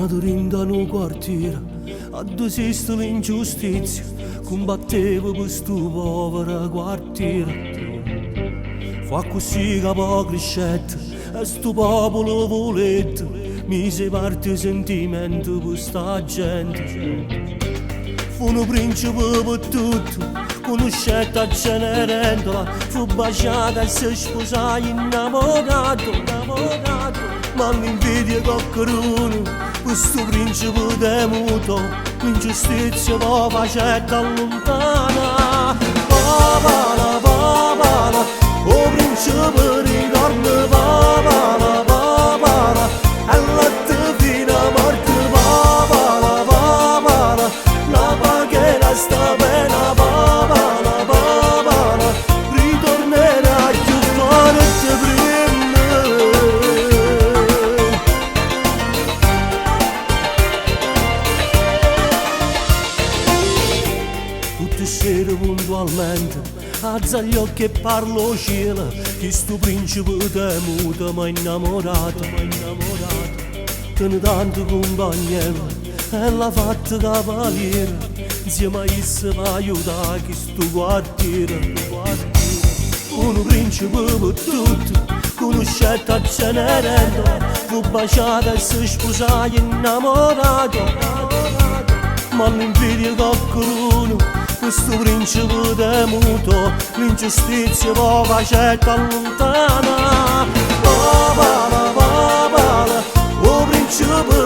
Nato in un quartiere, a desistere l'ingiustizia, combattevo per sto povero quartiere. Fa così che poi crescette, e sto popolo volette, mise parte sentimento per sta gente. Fu un principe per tutto, conoscetta a Cenerentola, fu baciata e si sposò innamorato. Ma l'invidia coccheruno, questo principe temuto, l'ingiustizia poi facetta allontana. Papala, papala, o principe ritorna, papala, papala, e latte fino a morte, papala, papala, la pagherà sta pena, papala, papala, ritornerà più forte prima. Tutte sere puntualmente alza gli occhi e parlo cielo, che sto principe temuto m'ha innamorato. Te ne tanto compagnello e l'ha fatta cavaliere, insieme a essa va aiutare che sto quartiere. Un principe per tutto, conoscetta a Cenerentola, fu baciata e si sposò innamorato. Ma l'invidia coccheruno, questo principe temuto, l'ingiustizia poi facetta allontana. Papala, papala, o principe